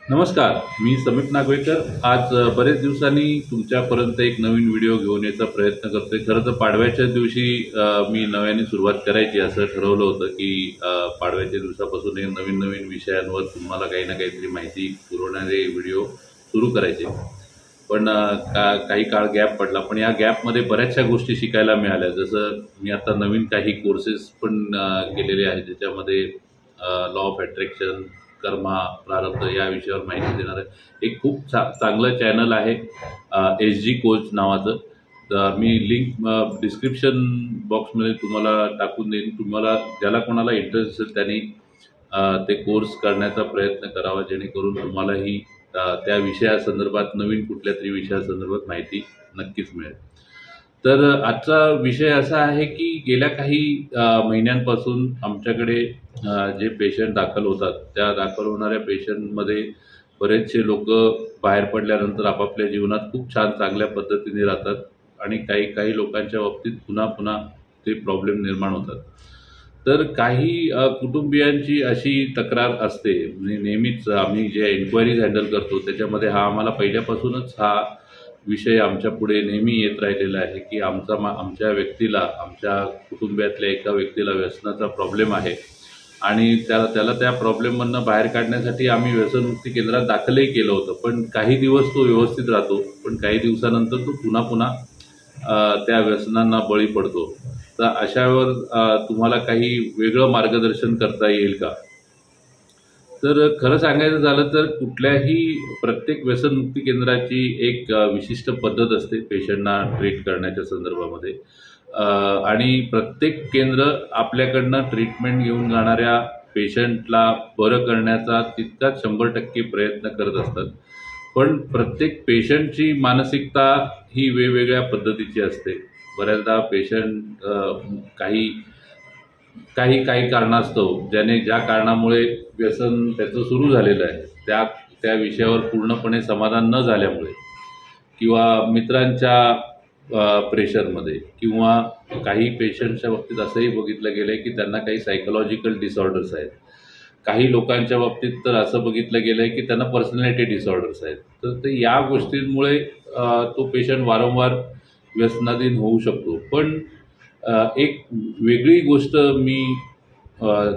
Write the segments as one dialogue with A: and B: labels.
A: नमस्कार, मी समीप नागवेकर। आज बरेच दिवसांनी तुमच्यापर्यंत एक नवीन व्हिडिओ घेऊन यायचा प्रयत्न करतोय। खरं तर पाडव्याच्या दिवशी मी नव्याने सुरुवात करायची असं ठरवलं होतं की पाडव्याच्या दिवसापासून एक नवीन विषयांवर तुम्हाला काही ना काहीतरी माहिती पुरवणारे व्हिडिओ सुरू करायचे। पण काही काळ गॅप पडला, पण या गॅपमध्ये बऱ्याचशा गोष्टी शिकायला मिळाल्या। जसं मी आता नवीन काही कोर्सेस पण केलेले आहेत, ज्याच्यामध्ये लॉ ऑफ अट्रॅक्शन, कर्मा, प्रारब्ध या विषयावर माहिती देणार आहे। एक खूप चांगलं चॅनल आहे SG कोच नावाचं। मी लिंक डिस्क्रिप्शन बॉक्समध्ये तुम्हाला टाकून देईन। तुम्हाला ज्याला कोणाला इंटरेस्ट असेल त्यांनी ते कोर्स करण्याचा प्रयत्न करावा, जेणेकरून तुम्हालाही त्या विषयासंदर्भात नवीन कुठल्या तरी विषयासंदर्भात माहिती नक्कीच मिळेल। तर आजचा विषय असा आहे की गेल्या काही महिन्यांपासून आमच्याकडे जे पेशंट दाखल होतात, त्या दाखल होणाऱ्या पेशंटमध्ये बरेचसे लोक बाहेर पडल्यानंतर आपापल्या जीवनात खूप छान चांगल्या पद्धतीने राहतात आणि काही लोकांच्या बाबतीत पुन्हा ते प्रॉब्लेम निर्माण होतात। तर काही कुटुंबियांची अशी तक्रार असते, म्हणजे नेहमीच आम्ही जे एन्क्वायरीज हँडल करतो त्याच्यामध्ये हा आम्हाला पहिल्यापासूनच हा विषय आमच्या पुढे नेहमी येत राहिलेला आहे की आमच्या व्यक्तीला, आमच्या कुटुंबातल्या एका व्यक्तीला व्यसनाचा प्रॉब्लेम आहे आणि त्याला त्या प्रॉब्लेममधनं बाहेर काढण्यासाठी आम्ही व्यसनमुक्ती केंद्रात दाखलही केलं होतं। पण काही दिवस तो व्यवस्थित राहतो, पण काही दिवसानंतर तो पुन्हा त्या व्यसनांना बळी पडतो। तर अशावर तुम्हाला काही वेगळं मार्गदर्शन करता येईल का? तर खरं सांगायचं झालं तर प्रत्येक व्यसनमुक्ती केंद्राची एक विशिष्ट पद्धत असते पेशंटना ट्रीट करण्याच्या संदर्भामध्ये, आणि प्रत्येक केंद्र आपल्याकडनं ट्रीटमेंट घेऊन जाणाऱ्या पेशंटला बरं करण्याचा तितकाच 100% प्रयत्न करत असतात। पण प्रत्येक पेशंटची मानसिकता ही वेगवेगळ्या पद्धतीची असते। बऱ्याचदा पेशंट काही कारणास्तव ज्या कारणामुळे व्यसन त्याचं सुरू झालेलं आहे, त्या विषयावर पूर्णपणे समाधान न झाल्यामुळे, किंवा मित्रांच्या प्रेशरमध्ये, किंवा काही पेशंटच्या बाबतीत असंही बघितलं गेलं आहे की त्यांना काही सायकोलॉजिकल डिसऑर्डर्स आहेत। काही लोकांच्या बाबतीत तर असं बघितलं गेलं आहे की त्यांना पर्सनॅलिटी डिसऑर्डर्स आहेत। तर ते या गोष्टींमुळे तो पेशंट वारंवार व्यसनाधीन होऊ शकतो। पण एक वेगळी गोष्ट मी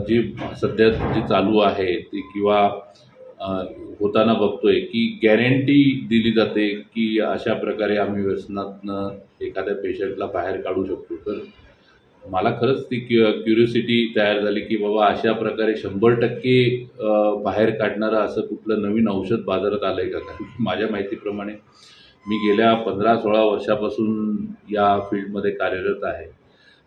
A: जी सध्या जी चालू आहे ती, किंवा होताना बघतोय की गॅरंटी दिली जाते की अशा प्रकारे आम्ही व्यसनातनं एखाद्या पेशंटला बाहेर काढू शकतो। तर मला खरंच ती क्युरिओसिटी तयार झाली की बाबा अशा प्रकारे 100% बाहेर काढणारं असं कुठलं नवीन औषध बाजारात आलं आहे का? कारण माझ्या माहितीप्रमाणे मी गेल्या 15-16 वर्षापासून या फील्डमध्ये कार्यरत आहे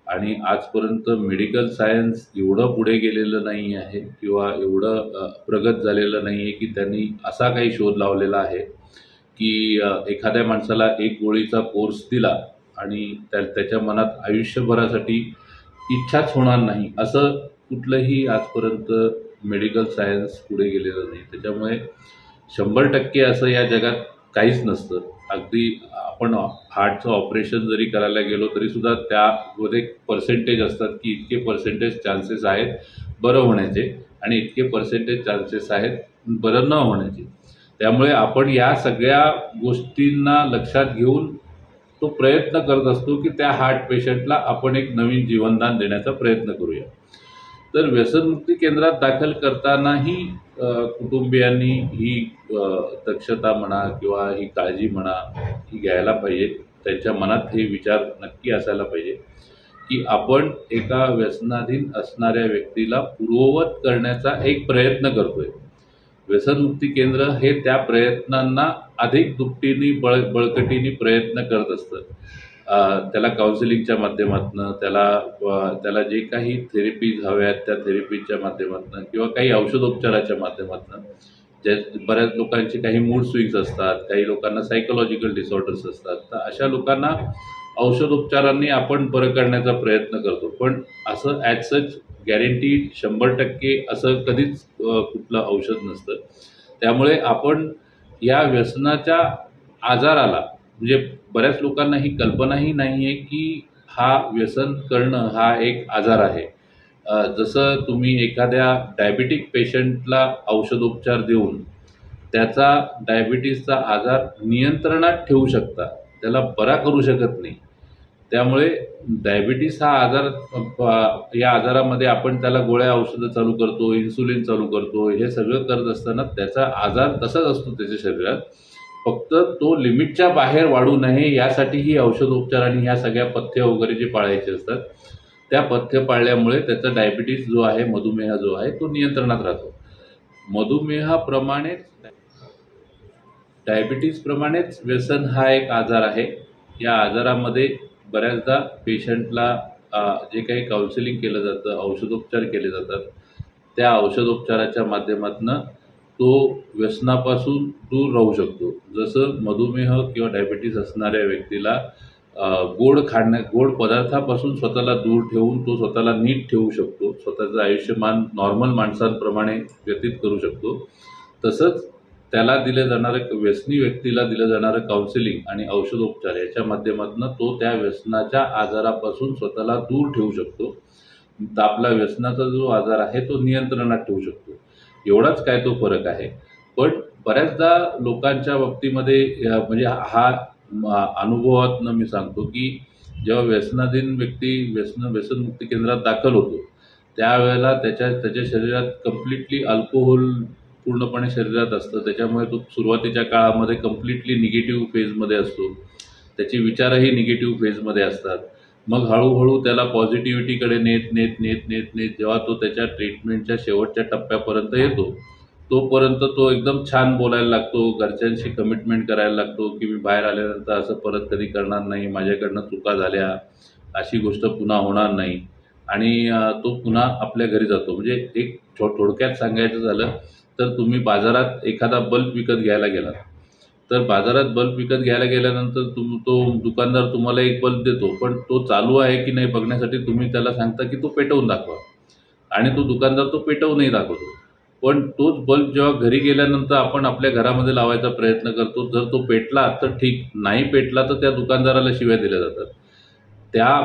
A: आणि आजपर्यंत मेडिकल सायन्स एवढं पुढे गेलेलं नाही आहे, किंवा एवढं प्रगत झालेलं नाही आहे की त्यांनी असा काही शोध लावलेला आहे की एखाद्या माणसाला एक गोळीचा कोर्स दिला आणि त्याच्या मनात आयुष्यभरासाठी इच्छाच होणार नाही, असं कुठलंही आजपर्यंत मेडिकल सायन्स पुढे गेलेलं नाही। त्याच्यामुळे 100% असं या जगात काहीच नसतं। अगदी आपण हार्टचं ऑपरेशन जरी करायला गेलो तरीसुद्धा त्यामध्ये पर्सेंटेज असतात की इतके पर्सेंटेज चान्सेस आहेत बरं होण्याचे आणि इतके पर्सेंटेज चान्सेस आहेत बरं न होण्याचे। त्यामुळे आपण या सगळ्या गोष्टींना लक्षात घेऊन तो प्रयत्न करत असतो की त्या हार्ट पेशंटला आपण एक नवीन जीवनदान देण्याचा प्रयत्न करूया। तर व्यसनमुक्ती केंद्रात दाखल करतानाही कुटुंबियांनी ही दक्षता म्हणा किंवा ही काळजी म्हणा ही घ्यायला पाहिजे। त्यांच्या मनात हे विचार नक्की असायला पाहिजे की आपण एका व्यसनाधीन असणाऱ्या व्यक्तीला पूर्ववत करण्याचा एक प्रयत्न करतोय। व्यसनमुक्ती केंद्र हे त्या प्रयत्नांना अधिक दुपटीने बळकटीने प्रयत्न करत असतं। त्याला काउन्सिलिंगच्या माध्यमातून, त्याला जे काही थेरपीज हव्यात त्या थेरपीच्या माध्यमातून, किंवा काही औषधोपचाराच्या माध्यमातून, बऱ्याच लोकांचे काही मूड स्विंग्स असतात, काही लोकांना सायकोलॉजिकल डिसऑर्डर्स असतात, तर अशा लोकांना औषधोपचारांनी आपण बरं करण्याचा प्रयत्न करतो। पण असं ॲज सच गॅरंटी 100% असं कधीच कुठलं औषध नसतं। त्यामुळे आपण या व्यसनाच्या आजाराला, म्हणजे बऱ्याच लोकांना ही कल्पनाही नाही आहे की हा व्यसन करणं हा एक आजार आहे। जसं तुम्ही एखाद्या डायबिटिक पेशंटला औषधोपचार देऊन त्याचा डायबिटीसचा आजार नियंत्रणात ठेवू शकता, त्याला बरा करू शकत नाही. त्यामुळे डायबिटीस हा आजार, या आजारामध्ये आपण त्याला गोळ्या औषधं चालू करतो, इन्सुलिन चालू करतो, हे सगळं करत असताना त्याचा आजार तसाच असतो त्याच्या शरीरात. फक्त तो लिमिटच्या बाहेर वाढू नये यासाठी ही औषधोपचार आणि ह्या सगळ्या पथ्य वगैरे जे पाळायचे असतात, त्या पथ्य पाळल्यामुळे त्याचा डायबिटीस जो आहे, मधुमेह जो आहे, तो नियंत्रणात राहतो. मधुमेहाप्रमाणेच डायबिटीसप्रमाणेच व्यसन हा एक आजार आहे. या आजारामध्ये बऱ्याचदा पेशंटला जे काही काउन्सिलिंग केलं जातं, औषधोपचार केले जातात, त्या औषधोपचाराच्या माध्यमातून तो व्यसनापासून दूर राहू शकतो. जसं मधुमेह किंवा डायबिटीस असणाऱ्या व्यक्तीला गोड पदार्थापासून स्वतःला दूर ठेवून तो स्वतःला नीट ठेवू शकतो, स्वतःचं आयुष्यमान नॉर्मल माणसांप्रमाणे व्यतीत करू शकतो. तसंच त्याला दिलं जाणारं, व्यसनी व्यक्तीला दिलं जाणारं काउन्सिलिंग आणि औषधोपचार याच्या माध्यमातून तो त्या व्यसनाच्या आजारापासून स्वतःला दूर ठेवू शकतो. आपला व्यसनाचा जो आजार आहे तो नियंत्रणात ठेवू शकतो. एवढाच काय तो फरक आहे. पण बऱ्याचदा लोकांच्या बाबतीमध्ये म्हणजे हा अनुभवातनं मी सांगतो की जेव्हा व्यसनाधीन व्यक्ती व्यसनमुक्ती केंद्रात दाखल होतो, त्यावेळेला त्याच्या शरीरात कम्प्लिटली अल्कोहोल पूर्णपणे शरीरात असतं. त्याच्यामुळे तो सुरुवातीच्या काळामध्ये कम्प्लिटली निगेटिव्ह फेजमध्ये असतो, त्याचे विचारही निगेटिव्ह फेजमध्ये असतात. मग हळूहळू त्याला पॉझिटिव्हिटीकडे नेत जेव्हा तो त्याच्या ट्रीटमेंटच्या शेवटच्या टप्प्यापर्यंत येतो, तोपर्यंत तो एकदम छान बोलायला लागतो, घरच्यांशी कमिटमेंट करायला लागतो की मी बाहेर आल्यानंतर असं परत कधी करणार नाही, माझ्याकडनं चुका झाल्या, अशी गोष्ट पुन्हा होणार नाही, आणि तो पुन्हा आपल्या घरी जातो. म्हणजे एक थोडक्यात सांगायचं झालं तर तुम्ही बाजारात एखादा बल्ब विकत घ्यायला गेलात, तर बाजारात बल्ब विकत घ्यायला गेल्यानंतर तो दुकानदार तुम्हाला एक बल्ब देतो, पण तो चालू आहे की नाही बघण्यासाठी तुम्ही त्याला सांगता की तो पेटवून दाखवा, आणि तो दुकानदार तो पेटवूनही दाखवतो. पण तोच बल्ब जेव्हा घरी गेल्यानंतर आपण आपल्या घरामध्ये लावायचा प्रयत्न करतो, जर तो पेटला तर ठीक, नाही पेटला तर त्या दुकानदाराला शिव्या दिल्या जातात. त्या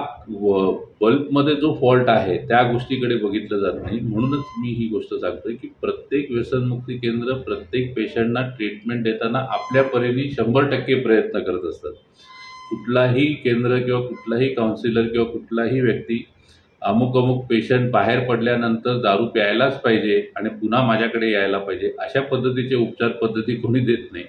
A: बल्बमध्ये जो फॉल्ट आहे त्या गोष्टीकडे बघितलं जात नाही. म्हणूनच मी ही गोष्ट सांगतोय की प्रत्येक व्यसनमुक्ती केंद्र प्रत्येक पेशंटना ट्रीटमेंट देताना आपल्या परीने 100% प्रयत्न करत असतात. कुठलाही केंद्र किंवा कुठलाही काउन्सिलर किंवा कुठलाही व्यक्ती अमुक पेशंट बाहेर पडल्यानंतर दारू प्यायलाच पाहिजे आणि पुन्हा माझ्याकडे यायला पाहिजे अशा पद्धतीचे उपचार पद्धती कोणी देत नाही.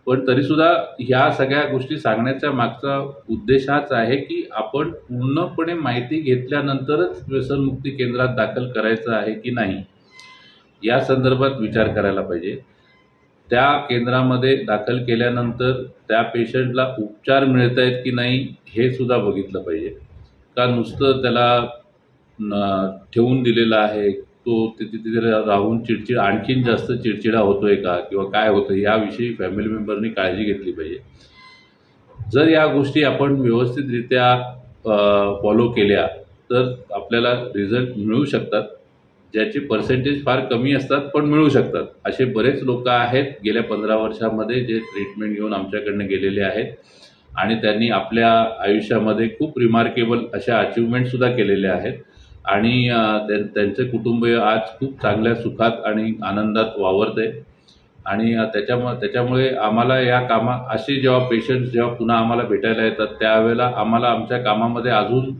A: पण तरीसुद्धा ह्या सगळ्या गोष्टी सांगण्याचा मागचा उद्देश हाच आहे की आपण पूर्णपणे माहिती घेतल्यानंतरच व्यसनमुक्ती केंद्रात दाखल करायचं आहे की नाही या संदर्भात विचार करायला पाहिजे. त्या केंद्रामध्ये दाखल केल्यानंतर त्या पेशंटला उपचार मिळत आहेत की नाही हे सुद्धा बघितलं पाहिजे. का नुसतं त्याला ठेवून दिलेलं आहे, तो तिथे राहून आणखीन जास्त चिडचिडा होतोय का किंवा काय होतं याविषयी फॅमिली मेंबरनी काळजी घेतली पाहिजे. जर या गोष्टी आपण व्यवस्थितरित्या फॉलो केल्या तर आपल्याला रिझल्ट मिळू शकतात, ज्याचे पर्सेंटेज फार कमी असतात पण मिळू शकतात. असे बरेच लोक आहेत गेल्या 15 वर्षामध्ये जे ट्रीटमेंट घेऊन आमच्याकडनं गेलेले आहेत आणि त्यांनी आपल्या आयुष्यामध्ये खूप रिमार्केबल अशा अचिव्हमेंटसुद्धा केलेल्या आहेत आणि त्यांचे कुटुंबीय आज खूप चांगल्या सुखात आणि आनंदात वावरत आहे. आणि त्याच्यामुळे आम्हाला असे जेव्हा पेशंट्स जेव्हा पुन्हा आम्हाला भेटायला येतात त्यावेळेला आम्हाला आमच्या कामामध्ये अजून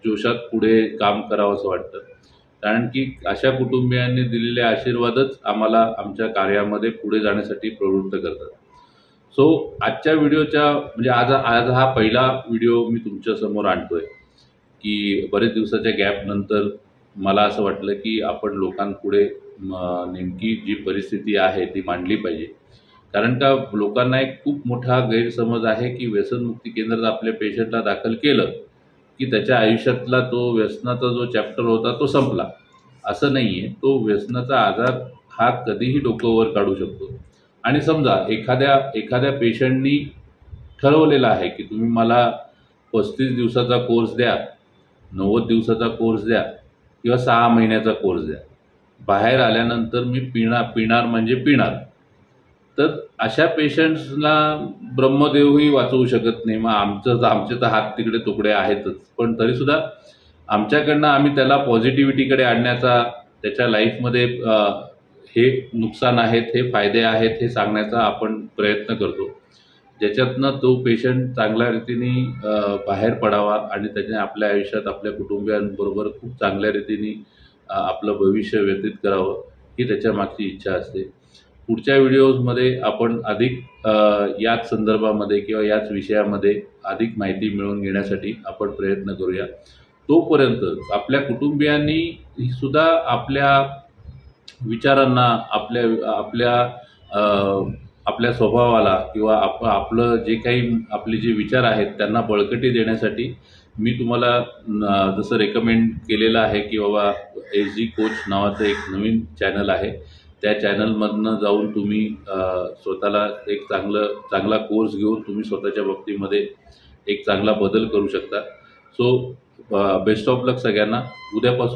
A: जोशात पुढे काम करावं असं वाटतं, कारण की अशा कुटुंबियांनी दिलेले आशीर्वादच आम्हाला आमच्या कार्यामध्ये पुढे जाण्यासाठी प्रवृत्त करतात. सो आजच्या व्हिडिओच्या म्हणजे आज हा पहिला व्हिडिओ मी तुमच्यासमोर आणतोय की बरेच दिवसाच्या गॅपनंतर मला असं वाटलं की आपण लोकांपुढे नेमकी जी परिस्थिती आहे ती मांडली पाहिजे. कारण का लोकांना एक खूप मोठा गैरसमज आहे की व्यसनमुक्ती केंद्रात आपल्या पेशंटला दाखल केलं की त्याच्या आयुष्यातला तो व्यसनाचा जो चॅप्टर होता तो संपला. असं नाही आहे. तो व्यसनाचा आजार हा कधीही डोकं वर काढू शकतो. आणि समजा एखाद्या पेशंटनी ठरवलेलं आहे की तुम्ही मला 35 दिवसाचा कोर्स द्या, 90 दिवसाचा कोर्स द्या किंवा 6 महिन्याचा कोर्स द्या, बाहेर आल्यानंतर मी पिणार म्हणजे पिणार. तर अशा पेशंट्सला ब्रह्मदेवही वाचवू शकत नाही. मग आमचे तर हात तिकडे तुकडे आहेतच, पण तरीसुद्धा आमच्याकडनं आम्ही त्याला पॉझिटिव्हिटीकडे आणण्याचा, त्याच्या लाईफमध्ये हे नुकसान आहेत, हे फायदे आहेत हे सांगण्याचा आपण प्रयत्न करतो, ज्याच्यातनं तो पेशंट चांगल्या रीतीने बाहेर पडावा आणि त्याने आपल्या आयुष्यात आपल्या कुटुंबियांबरोबर खूप चांगल्या रीतीने आपलं भविष्य व्यतीत करावं ही त्याच्या मागची इच्छा असते. पुढच्या व्हिडिओजमध्ये आपण अधिक याच संदर्भामध्ये किंवा याच विषयामध्ये अधिक माहिती मिळवून घेण्यासाठी आपण प्रयत्न करूया. तोपर्यंत आपल्या कुटुंबियांनी सुद्धा आपल्या विचारांना, आपल्या आपल्या आपल्या स्वभावाला किंवा आपलं जे काही आपले जे विचार आहेत त्यांना बळकटी देण्यासाठी मी तुम्हाला जसं रेकमेंड केलेलं आहे की बाबा SG कोच नावाचं एक नवीन चॅनल आहे, त्या चॅनलमधनं जाऊन तुम्ही स्वतःला एक चांगला कोर्स घेऊन तुम्ही स्वतःच्या बाबतीमध्ये एक चांगला बदल करू शकता. सो बेस्ट ऑफ लक सगळ्यांना. उद्यापासून